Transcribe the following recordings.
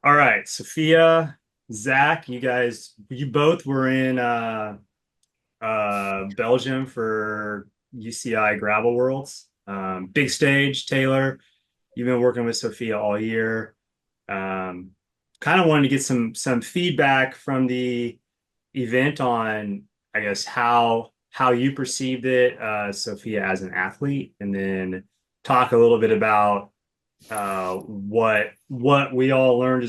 All right, Sophia, Zach, you both were in Belgium for UCI Gravel Worlds. Big stage, Taylor. You've been working with Sophia all year. Um, Kind of wanted to get some feedback from the event on, I guess, how you perceived it, Sophia, as an athlete, and then talk a little bit about what we all learned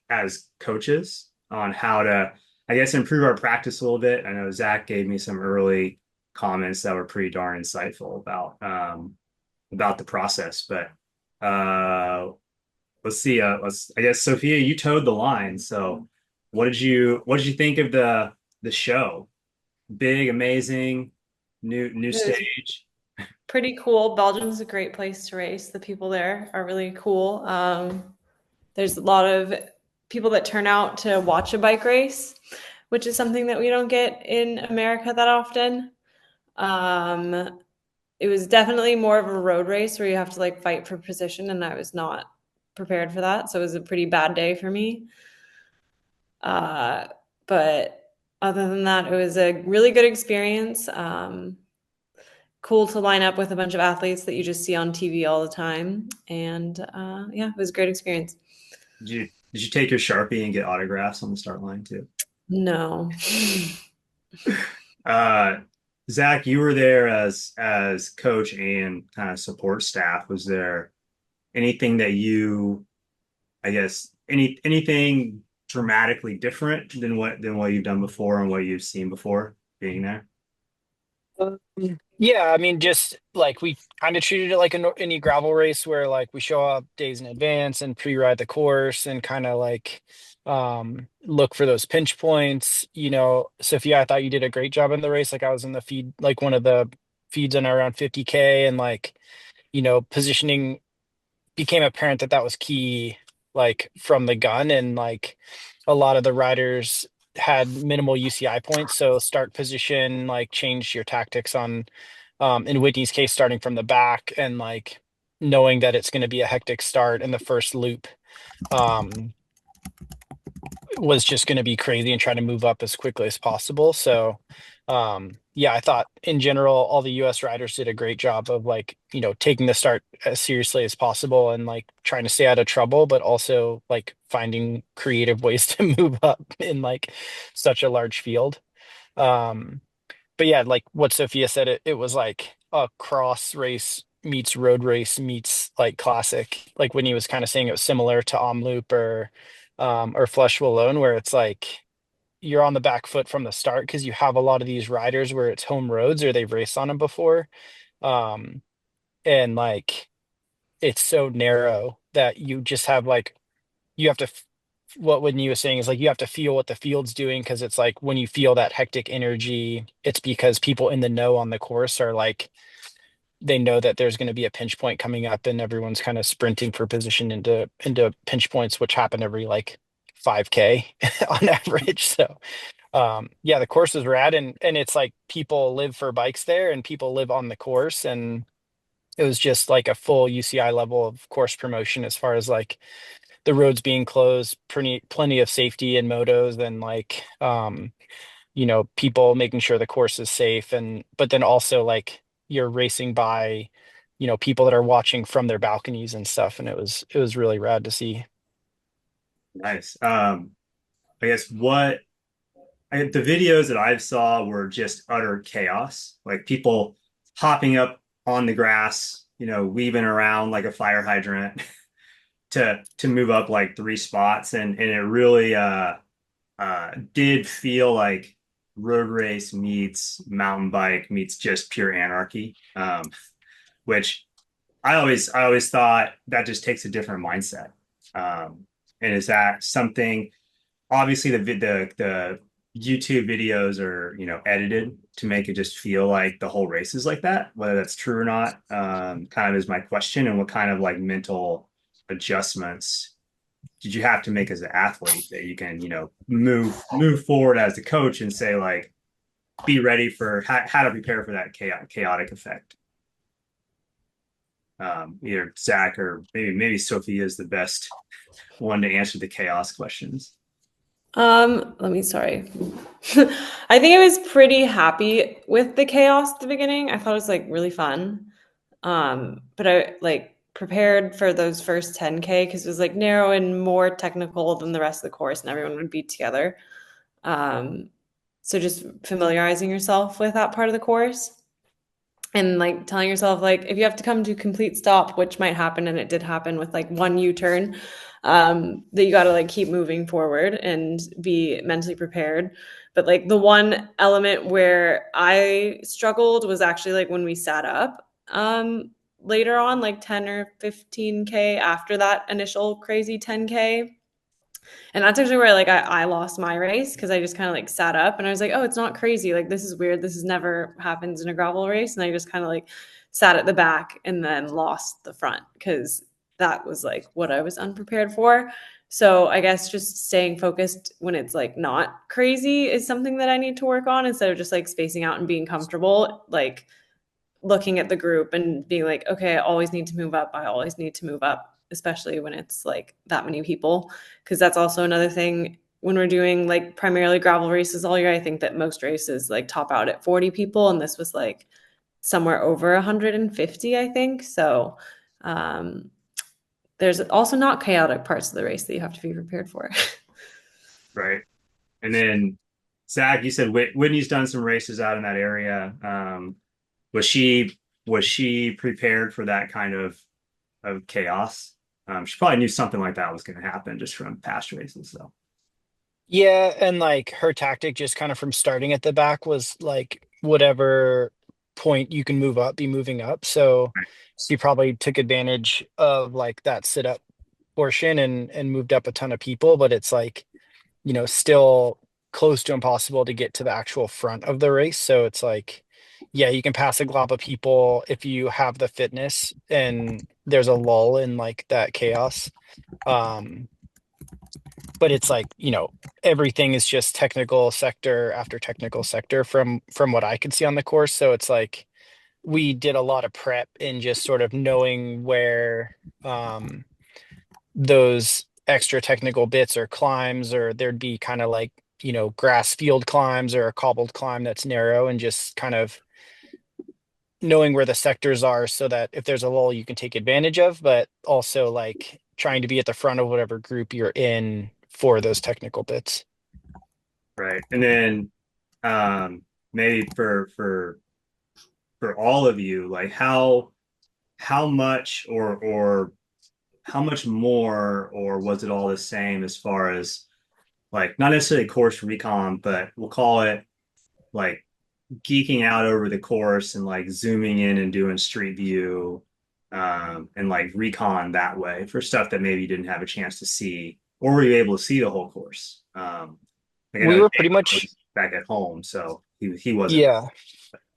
as coaches on how to, I guess, improve our practice a little bit. I know Zach gave me some early comments that were pretty darn insightful about the process. But let's see. I guess Sophia, you towed the line. So what did you think of the show? Big, amazing, new It was stage. pretty cool. Belgium's a great place to race. The people there are really cool. There's a lot of people that turn out to watch a bike race, which is something that we don't get in America that often. Um, it was definitely more of a road race where you have to like fight for position, and I was not prepared for that. So it was a pretty bad day for me. Uh, but other than that, it was a really good experience. Cool to line up with a bunch of athletes that you just see on TV all the time. And yeah, it was a great experience. Did you take your Sharpie and get autographs on the start line too? No. Uh, Zach, you were there as coach and kind of support staff. Was there anything that I guess, anything dramatically different than what you've done before and what you've seen before being there? Um, Yeah, I mean, just like we kind of treated it like any gravel race where like we show up days in advance and pre-ride the course and kind of like look for those pinch points. Sophia, I thought you did a great job in the race. Like I was in the feed, like one of the feeds on around 50K, and like, positioning became apparent that that was key, like from the gun. And like a lot of the riders had minimal UCI points, so start position, like change your tactics on, in Whitney's case, starting from the back and like knowing that it's going to be a hectic start in the first loop. Um, was just going to be crazy and try to move up as quickly as possible. So, yeah, I thought in general, all the US riders did a great job of like, taking the start as seriously as possible and like trying to stay out of trouble, but also like finding creative ways to move up in like such a large field. Um, but yeah, like what Sophia said, it was like a cross race meets road race meets like classic. Like when he was kind of saying it was similar to Omloop or Flush Wallone, where it's like you're on the back foot from the start because you have a lot of these riders where it's home roads or they've raced on them before. Um, and like it's so narrow that you just have like you have to what Whitney was saying is like you have to feel what the field's doing, because it's like when you feel that hectic energy, it's because people in the know on the course are like they know that there's going to be a pinch point coming up and everyone's kind of sprinting for position into pinch points, which happen every like 5K on average. So yeah, the course is rad, and it's like people live for bikes there and people live on the course, and it was just like a full UCI level of course promotion as far as like the roads being closed, plenty of safety in motos, and like people making sure the course is safe, and but then also like you're racing by people that are watching from their balconies and stuff, and it was really rad to see. Nice. I guess the videos that I saw were just utter chaos. Like people hopping up on the grass, weaving around like a fire hydrant to move up like three spots, and it really did feel like road race meets mountain bike meets just pure anarchy. Which I always thought that just takes a different mindset. And is that something? Obviously, the YouTube videos are edited to make it just feel like the whole race is like that. Whether that's true or not, kind of is my question. And what kind of like mental adjustments did you have to make as an athlete that you can move forward as a coach and say like be ready for how to prepare for that chaotic effect? Either Zach or maybe Sophia is the best one to answer the chaos questions. Let me, sorry. I think I was pretty happy with the chaos at the beginning. I thought it was like really fun. But I like prepared for those first 10K because it was like narrow and more technical than the rest of the course and everyone would be together. Um, so just familiarizing yourself with that part of the course and like telling yourself like if you have to come to a complete stop, which might happen and it did happen with like one U-turn, that you got to like keep moving forward and be mentally prepared. But like the one element where I struggled was actually like when we sat up later on, like 10 or 15K after that initial crazy 10K. And that's actually where like I lost my race because I just kind of like sat up and I was like, oh, it's not crazy. Like this is weird. This is never happens in a gravel race. And I just kind of like sat at the back and then lost the front because that was like what I was unprepared for. So I guess just staying focused when it's like not crazy is something that I need to work on instead of just like spacing out and being comfortable. Like looking at the group and being like, okay, I always need to move up. I always need to move up, especially when it's like that many people. Cause that's also another thing when we're doing like primarily gravel races all year. I think that most races like top out at 40 people. And this was like somewhere over 150, I think. So um, there's also not chaotic parts of the race that you have to be prepared for. Right. And then Zach, you said Whitney's done some races out in that area. Was she prepared for that kind of chaos? She probably knew something like that was going to happen just from past races. So Yeah, and like her tactic just kind of from starting at the back was like whatever point you can move up, be moving up. So she probably took advantage of like that sit up portion and moved up a ton of people, but it's like, still close to impossible to get to the actual front of the race. So it's like, yeah, you can pass a glob of people if you have the fitness and there's a lull in like that chaos. Um, but it's like, everything is just technical sector after technical sector from what I could see on the course. So it's like we did a lot of prep in just sort of knowing where um those extra technical bits or climbs, or there'd be kind of like, grass field climbs or a cobbled climb that's narrow, and just kind of knowing where the sectors are so that if there's a lull you can take advantage of, but also like trying to be at the front of whatever group you're in for those technical bits. right. And then maybe for all of you, like how much or how much more, or was it all the same as far as like not necessarily course recon, but we'll call it like geeking out over the course and like zooming in and doing street view and like recon that way for stuff that maybe you didn't have a chance to see, or were you able to see the whole course? Like I We know were pretty Taylor much, was back at home, so he wasn't. yeah,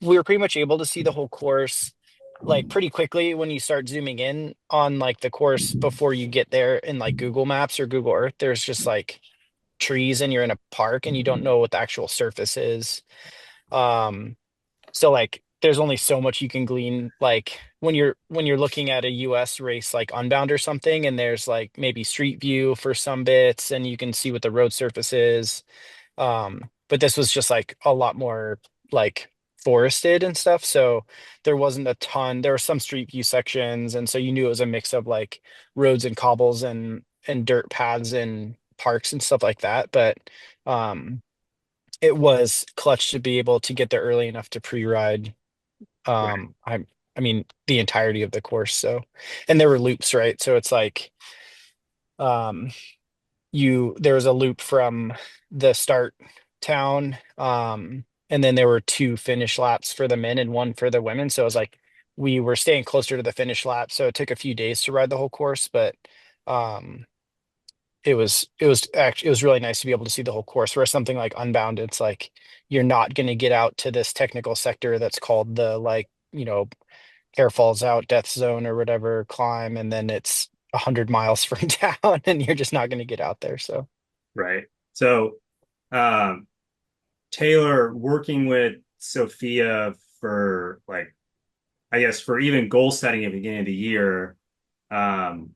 we were pretty much able to see the whole course like pretty quickly when you start zooming in on like the course before you get there in like Google Maps or Google Earth. There's just like trees and you're in a park and you don't know what the actual surface is. Um, so like there's only so much you can glean like when you're looking at a US race like Unbound or something, and there's like maybe street view for some bits and you can see what the road surface is. But this was just like a lot more like forested and stuff. So there wasn't a ton. There were some street view sections, and so you knew it was a mix of like roads and cobbles and dirt paths and parks and stuff like that. But um it was clutch to be able to get there early enough to pre-ride Right, I mean the entirety of the course. So, and there were loops, right? So it's like um there was a loop from the start town, and then there were two finish laps for the men and one for the women. So it was like we were staying closer to the finish lap, so it took a few days to ride the whole course, but um it was really nice to be able to see the whole course. Whereas something like Unbound, it's like you're not going to get out to this technical sector that's called the like, Hair Falls Out Death Zone or whatever climb, and then it's 100 miles from town, and you're just not going to get out there. So right. So um Taylor working with Sophia for like I guess for even goal setting at the beginning of the year, um,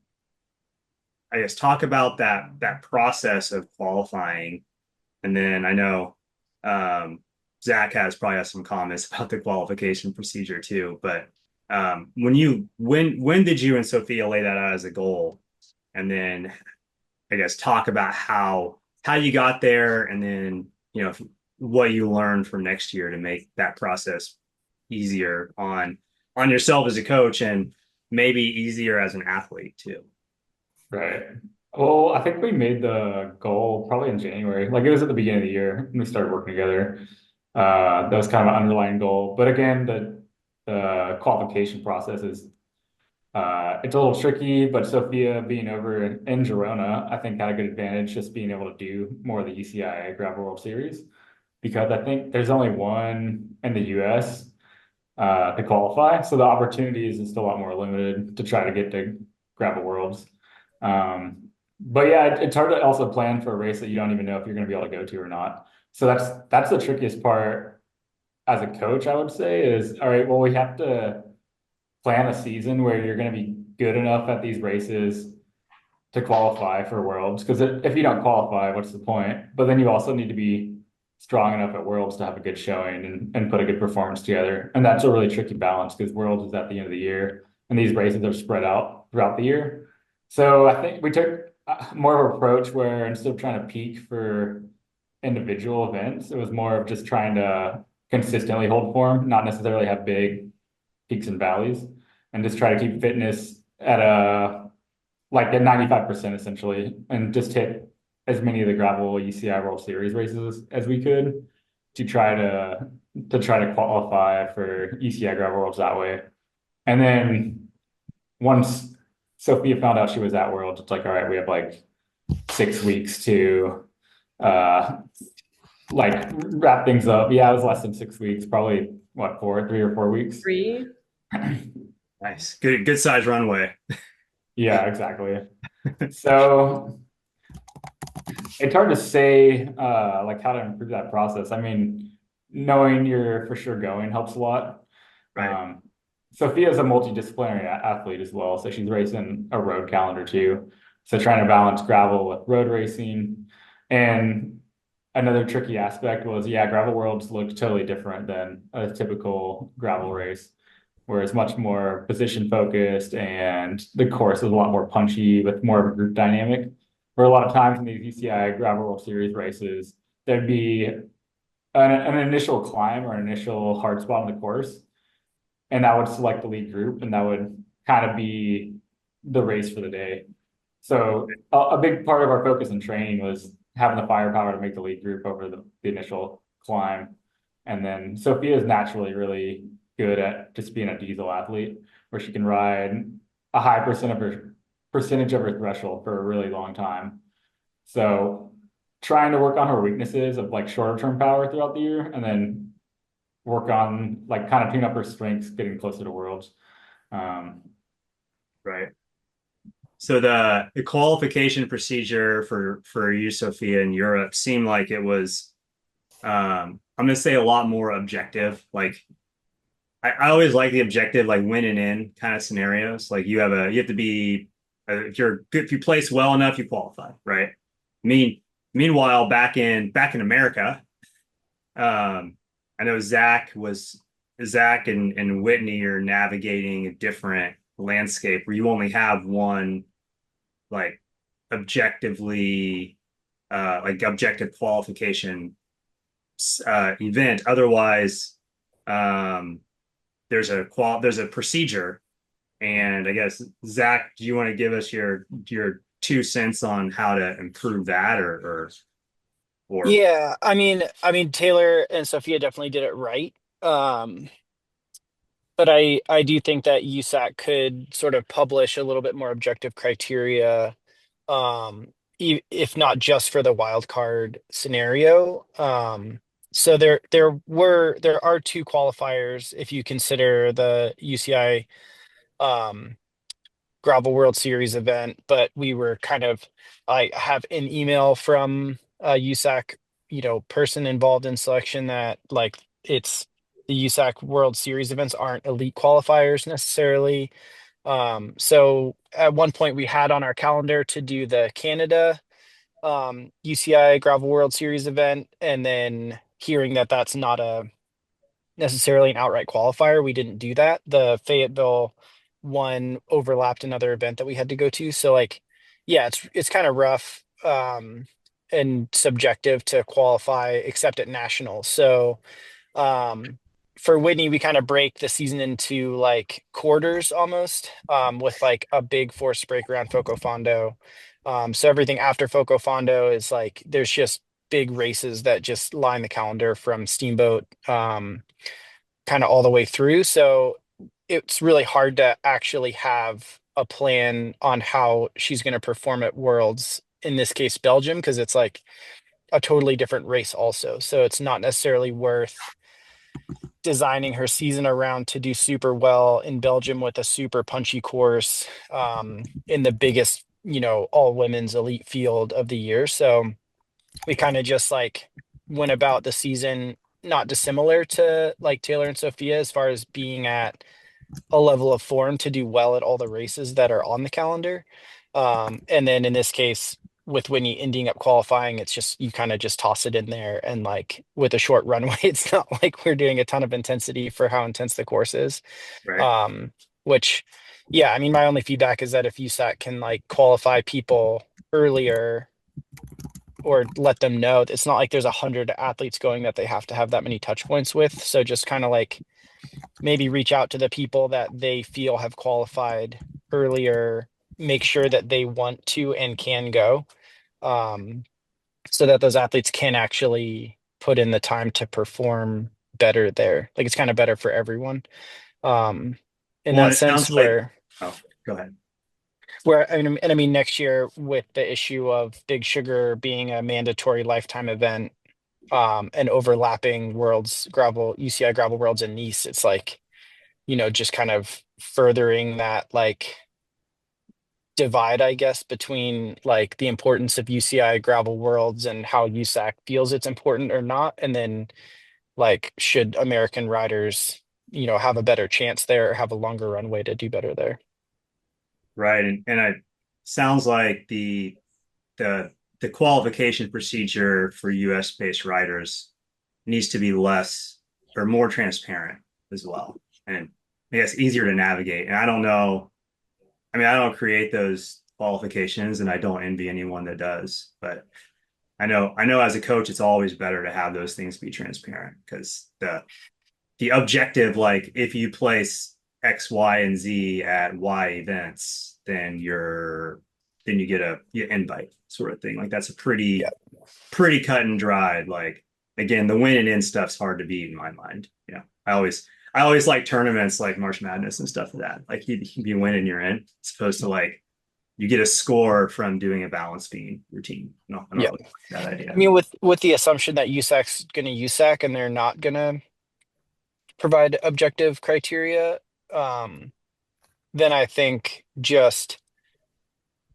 I guess talk about that process of qualifying. And then I know Zach has some comments about the qualification procedure too. But when did you and Sophia lay that out as a goal? And then I guess talk about how you got there, and then what you learned from next year to make that process easier on yourself as a coach, and maybe easier as an athlete too. Right. Well, I think we made the goal probably in January. Like it was at the beginning of the year when we started working together. That was kind of an underlying goal. But again, the qualification process is it's a little tricky, but Sophia being over in Girona, I think had a good advantage just being able to do more of the UCI Gravel World Series because I think there's only one in the US to qualify. So the opportunities is still a lot more limited to try to get to Gravel Worlds. But yeah, it's hard to also plan for a race that you don't even know if you're going to be able to go to or not. So that's the trickiest part as a coach, I would say, is all right, well, we have to plan a season where you're going to be good enough at these races to qualify for Worlds. Because if you don't qualify, what's the point? But then you also need to be strong enough at Worlds to have a good showing and put a good performance together. And that's a really tricky balance because Worlds is at the end of the year and these races are spread out throughout the year. So I think we took more of an approach where instead of trying to peak for individual events, it was more of just trying to consistently hold form, not necessarily have big peaks and valleys, and just try to keep fitness at a like at 95% essentially, and just hit as many of the gravel UCI World Series races as we could to try to qualify for UCI Gravel Worlds that way. And then once Sophia found out she was at Worlds, it's like, all right, we have like 6 weeks to like wrap things up. Yeah, it was less than 6 weeks, probably what, 3 or 4 weeks. 3. Nice, good size runway. Yeah, exactly. So it's hard to say like how to improve that process. I mean, knowing you're for sure going helps a lot. Right. Sophia's a multidisciplinary athlete as well, so she's racing a road calendar too. So trying to balance gravel with road racing. And another tricky aspect was, yeah, Gravel Worlds looked totally different than a typical gravel race, where it's much more position focused and the course is a lot more punchy with more of a group dynamic. Where a lot of times in these UCI Gravel World Series races, there'd be an initial climb or an initial hard spot on the course, and that would select the lead group, and that would kind of be the race for the day. So a big part of our focus in training was having the firepower to make the lead group over the initial climb. And then Sophia is naturally really good at just being a diesel athlete, where she can ride a high percentage of her threshold for a really long time. So trying to work on her weaknesses of like shorter term power throughout the year, and then work on like kind of tune up her strengths, getting closer to Worlds. Right. So the qualification procedure for you, Sophia, in Europe seemed like it was I'm gonna say a lot more objective. Like I always like the objective, like winning in kind of scenarios. Like you have to be if you place well enough, you qualify, right? Meanwhile, back in America, I know Zach and Whitney are navigating a different landscape where you only have one like objectively like objective qualification event. Otherwise, um, there's a procedure. And I guess Zach, do you want to give us your 2 cents on how to improve that, or Yeah, I mean Taylor and Sophia definitely did it right. Um, but I do think that USAC could sort of publish a little bit more objective criteria, if not just for the wild card scenario. So there are two qualifiers if you consider the UCI Gravel World Series event, but we were kind of, I have an email from USAC, person involved in selection that like it's the USAC World Series events aren't elite qualifiers necessarily. So at one point we had on our calendar to do the Canada UCI Gravel World Series event, and then hearing that that's not a necessarily an outright qualifier, we didn't do that. The Fayetteville one overlapped another event that we had to go to. So like, yeah, it's kind of rough and subjective to qualify except at nationals. So um for Whitney, we kind of break the season into like quarters almost, with like a big force break around Foco Fondo. So everything after Foco Fondo is like there's just big races that just line the calendar from Steamboat kind of all the way through. So it's really hard to actually have a plan on how she's going to perform at Worlds, in this case Belgium, because it's like a totally different race also. So it's not necessarily worth designing her season around to do super well in Belgium with a super punchy course in the biggest, all women's elite field of the year. So we kind of just like went about the season not dissimilar to like Taylor and Sophia as far as being at a level of form to do well at all the races that are on the calendar. And then in this case, with Whitney ending up qualifying, it's just you kind of just toss it in there. And like with a short runway, it's not like we're doing a ton of intensity for how intense the course is. Right. Which, yeah, I mean, my only feedback is that if USAC can like qualify people earlier or let them know, it's not like there's 100 athletes going that they have to have that many touch points with. So just kind of like maybe reach out to the people that they feel have qualified earlier, make sure that they want to and can go, so that those athletes can actually put in the time to perform better there. Like it's kind of better for everyone. In Well, that it sense sounds like, where oh, go ahead. I mean next year with the issue of Big Sugar being a mandatory lifetime event, and overlapping UCI gravel worlds in Nice, it's like, just kind of furthering that like divide, I guess, between like the importance of UCI gravel worlds and how USAC feels it's important or not. And then like, should American riders, have a better chance there or have a longer runway to do better there? Right. And it sounds like the qualification procedure for US based riders needs to be less or more transparent as well. And I guess easier to navigate. And I don't know. I mean, I don't create those qualifications and I don't envy anyone that does, but I know as a coach, it's always better to have those things be transparent because the objective, like if you place X, Y, and Z at Y events, then you get a invite sort of thing. Like that's a Yeah. pretty cut and dried. Like again, the win and in stuff's hard to beat in my mind. I always like tournaments like March Madness and stuff like that. Like you be winning, you're in, as opposed to like you get a score from doing a balance beam routine. No, I don't Yeah. really like that idea. I mean, with the assumption that USAC's going to USAC and they're not going to provide objective criteria, um, then I think just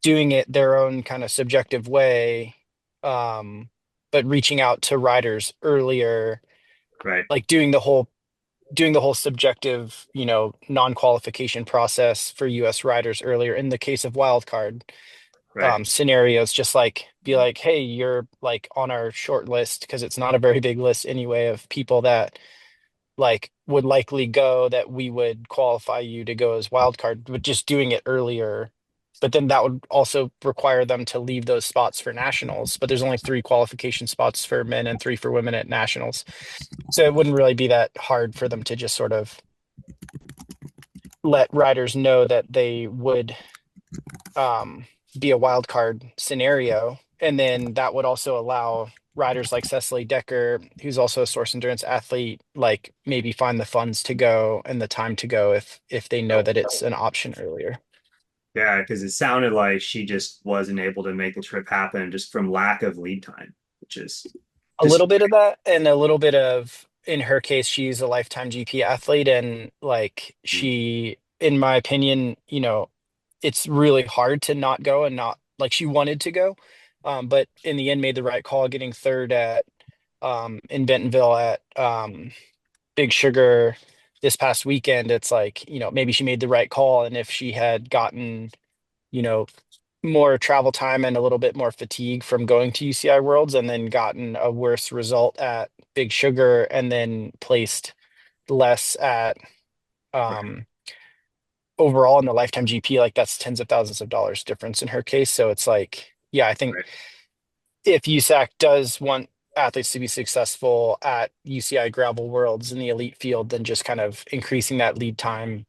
doing it their own kind of subjective way, um, but reaching out to riders earlier, Right, like doing the whole subjective, non-qualification process for US riders earlier in the case of wildcard right, scenarios, just like be like, hey, you're like on our short list because it's not a very big list anyway of people that like would likely go that we would qualify you to go as wild card, but just doing it earlier. But then that would also require them to leave those spots for nationals. But there's only 3 qualification spots for men and 3 for women at nationals. So it wouldn't really be that hard for them to just sort of let riders know that they would be a wild card scenario. And then that would also allow riders like Cecily Decker, who's also a source endurance athlete, like maybe find the funds to go and the time to go if they know that it's an option earlier. yeah, because it sounded like she just wasn't able to make the trip happen just from lack of lead time, which is A just little bit of that, and a little bit of, in her case, she's a lifetime GP athlete, and like she, in my opinion, it's really hard to not go and not like she wanted to go, but in the end made the right call getting third at in Bentonville at Big Sugar this past weekend, it's like, maybe she made the right call. And if she had gotten, you know, more travel time and a little bit more fatigue from going to UCI Worlds and then gotten a worse result at Big Sugar and then placed less at um overall in the lifetime GP, like that's tens of thousands of dollars difference in her case. So it's like, yeah, I think Right. if USAC does want athletes to be successful at UCI Gravel Worlds in the elite field, then just kind of increasing that lead time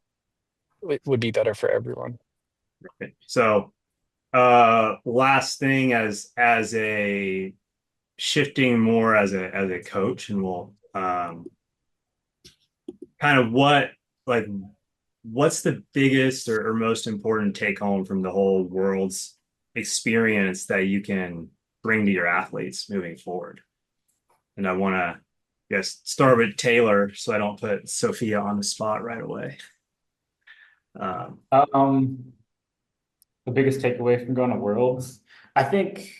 would be better for everyone. Right. So, last thing as a shifting more as a coach, and we'll kind of like what's the biggest or most important take home from the whole world's experience that you can bring to your athletes moving forward? And I want to, yes, start with Taylor so I don't put Sophia on the spot right away. Um, Um, the biggest takeaway from going to Worlds, I think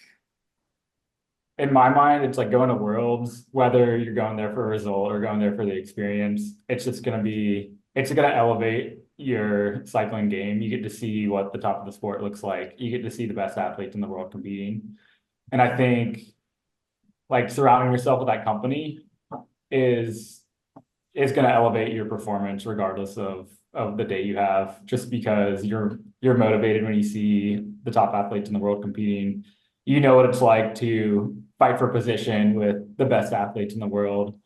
in my mind, it's like going to Worlds, whether you're going there for a result or going there for the experience, it's gonna elevate your cycling game. You get to see what the top of the sport looks like. You get to see the best athletes in the world competing. And I think like surrounding yourself with that company is going to elevate your performance regardless of the day you have, just because you're motivated when you see the top athletes in the world competing. You know what it's like to fight for position with the best athletes in the world.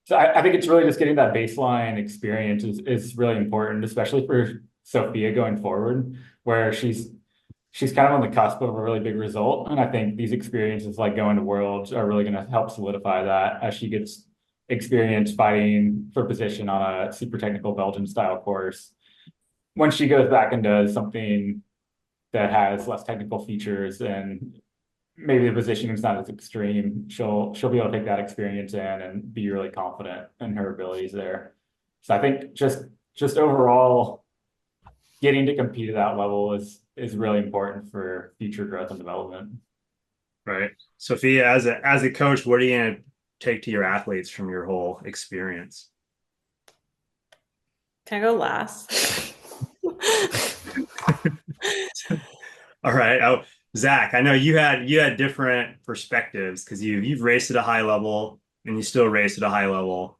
So I think it's really just getting that baseline experience is really important, especially for Sophia going forward, where she's kind of on the cusp of a really big result. And I think these experiences like going to Worlds are really going to help solidify that as she gets experience fighting for position on a super technical Belgian style course. When she goes back and does something that has less technical features and maybe the positioning is not as extreme, she'll be able to take that experience in and be really confident in her abilities there. So I think just overall getting to compete at that level is really important for future growth and development. right. Sophia, as a coach, what are you going to take to your athletes from your whole experience? Can I go last? All right. Oh, Zach, I know you had different perspectives because you've raced at a high level and you still race at a high level.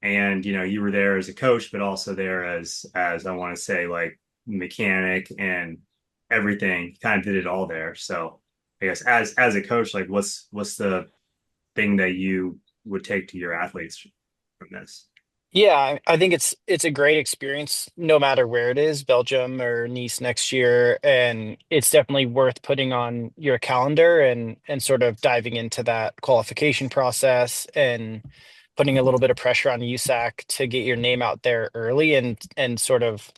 And you were there as a coach, but also there as I want to say like mechanic and everything. You kind of did it all there. So I guess as a coach, like what's the thing that you would take to your athletes from this? Yeah, I think it's a great experience no matter where it is, Belgium or Nice next year, and it's definitely worth putting on your calendar and sort of diving into that qualification process and putting a little bit of pressure on USAC to get your name out there early and sort of,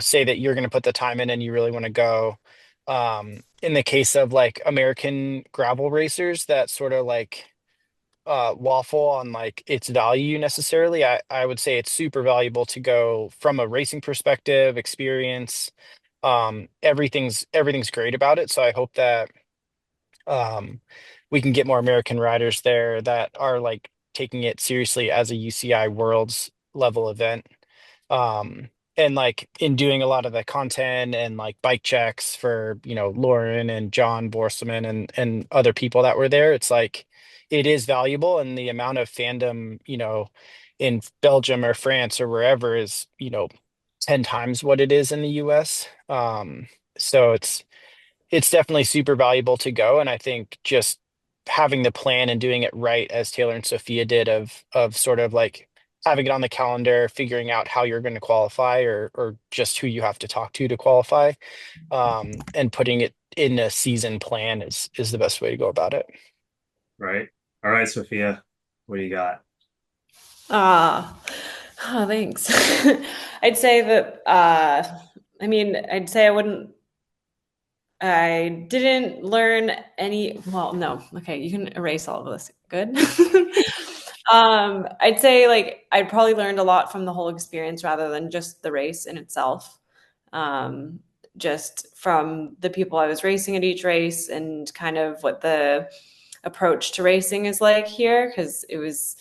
say that you're going to put the time in and you really want to go. In the case of like American gravel racers that sort of like waffle on like its value necessarily. I would say it's super valuable to go from a racing perspective, experience. Everything's great about it. So I hope that um we can get more American riders there that are like taking it seriously as a UCI Worlds level event. And like in doing a lot of the content and like bike checks for, Lauren and John Borselman and other people that were there, it's like it is valuable and the amount of fandom, in Belgium or France or wherever is, 10 times what it is in the US. So it's definitely super valuable to go. And I think just having the plan and doing it right as Taylor and Sophia did of sort of like having it on the calendar, figuring out how you're going to qualify or just who you have to talk to qualify, and putting it in a season plan is the best way to go about it. Right. All right, Sophia, what do you got? Ah, oh, thanks. I'd say that, I mean, I'd say I didn't learn any, well, no, okay, you can erase all of this. Good. I'd say like I'd probably learned a lot from the whole experience rather than just the race in itself. Um, just from the people I was racing at each race and kind of what the approach to racing is like here, because it was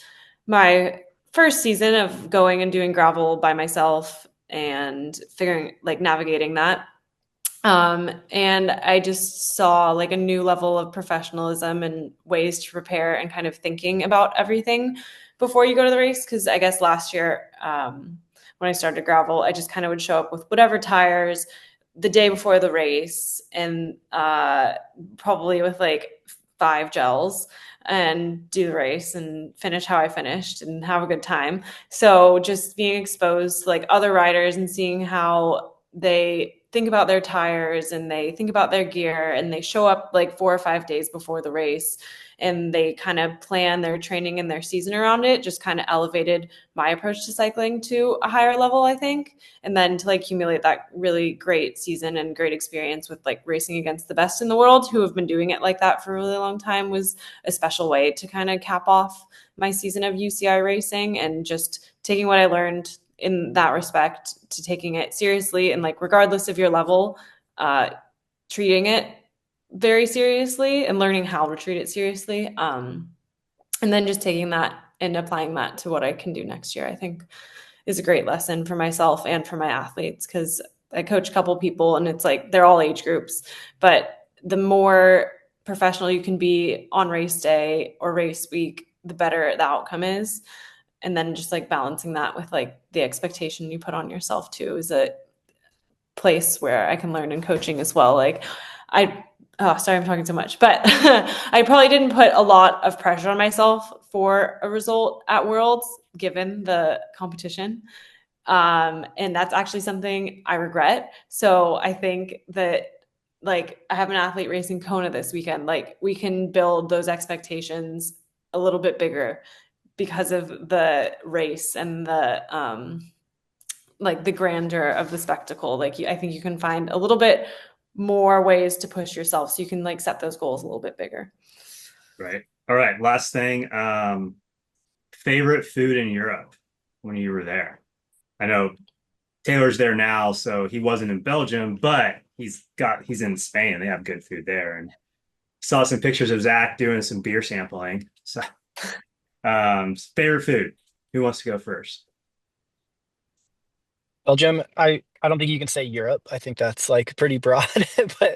my first season of going and doing gravel by myself and figuring like navigating that. And I just saw like a new level of professionalism and ways to prepare and kind of thinking about everything before you go to the race. Cause I guess last year, when I started gravel, I just kind of would show up with whatever tires the day before the race and probably with like 5 gels and do the race and finish how I finished and have a good time. So just being exposed to like other riders and seeing how they think about their tires and they think about their gear and they show up like 4 or 5 days before the race and they kind of plan their training and their season around it just kind of elevated my approach to cycling to a higher level, I think. And then to like accumulate that really great season and great experience with like racing against the best in the world who have been doing it like that for a really long time was a special way to kind of cap off my season of UCI racing and just taking what I learned in that respect to taking it seriously and like regardless of your level, treating it very seriously and learning how to treat it seriously. And then just taking that and applying that to what I can do next year, I think is a great lesson for myself and for my athletes because I coach a couple people and it's like they're all age groups, but the more professional you can be on race day or race week, the better the outcome is. And then just like balancing that with like the expectation you put on yourself too is a place where I can learn in coaching as well. Like sorry, I'm talking so much, but I probably didn't put a lot of pressure on myself for a result at Worlds given the competition. And that's actually something I regret. So I think that like I have an athlete racing Kona this weekend, like we can build those expectations a little bit bigger because of the race and the like the grandeur of the spectacle. Like I think you can find a little bit more ways to push yourself so you can like set those goals a little bit bigger. Right. All right. Last thing. Favorite food in Europe when you were there? I know Taylor's there now, so he wasn't in Belgium, but he's in Spain. They have good food there. And saw some pictures of Zach doing some beer sampling. So favorite food. Who wants to go first? Belgium, I don't think you can say Europe. I think that's like pretty broad. But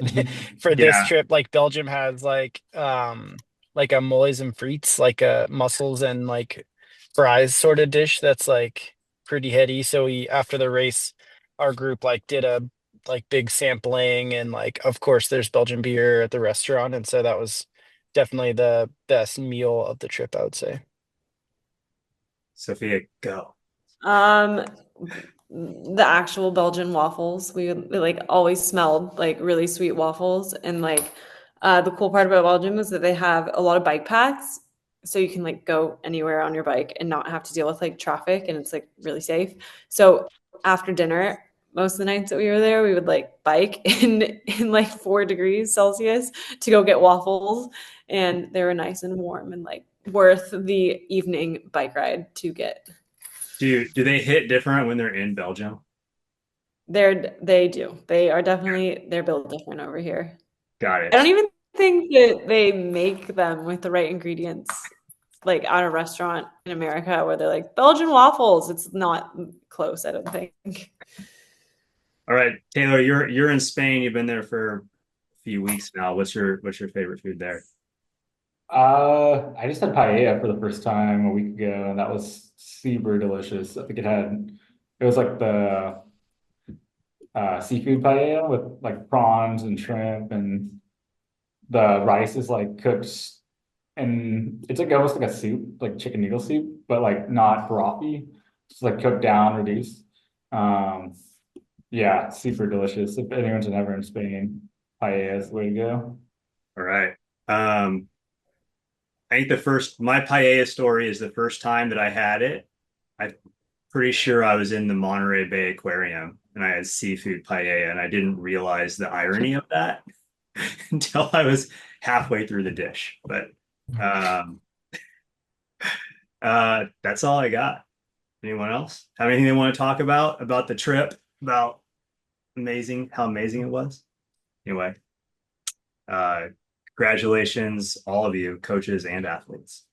for this Yeah. trip, like Belgium has like a moles and frites, like a mussels and like fries sort of dish that's like pretty heady. So we after the race, our group like did a like big sampling and like of course there's Belgian beer at the restaurant. And so that was definitely the best meal of the trip, I would say. Sophia, go. Um, the actual Belgian waffles. We like always smelled like really sweet waffles. And like the cool part about Belgium is that they have a lot of bike paths. So you can like go anywhere on your bike and not have to deal with like traffic and it's like really safe. So after dinner, most of the nights that we were there, we would like bike in like 4 degrees Celsius to go get waffles. And they were nice and warm and like worth the evening bike ride to get. Do they hit different when they're in Belgium? They do. They're built different over here. Got I don't it. even think that they make them with the right ingredients, like at a restaurant in America where they're like Belgian waffles. It's not close, I don't think. All right, Taylor, you're in Spain. You've been there for a few weeks now. What's your favorite food there? I just had paella for the first time a week ago, and that was super delicious. I think it was like the seafood paella with like prawns and shrimp, and the rice is like cooked, and it's like almost like a soup, like chicken noodle soup, but like not frothy, just like cooked down, reduced. Um, yeah, super delicious. If anyone's ever in Spain, paella is the way to go. All right. I think my paella story is the first time that I had it. I'm pretty sure I was in the Monterey Bay Aquarium and I had seafood paella, and I didn't realize the irony of that until I was halfway through the dish. But um, that's all I got. Anyone else have anything they want to talk about the trip, about how amazing it was? Anyway, uh, congratulations, all of you, coaches and athletes.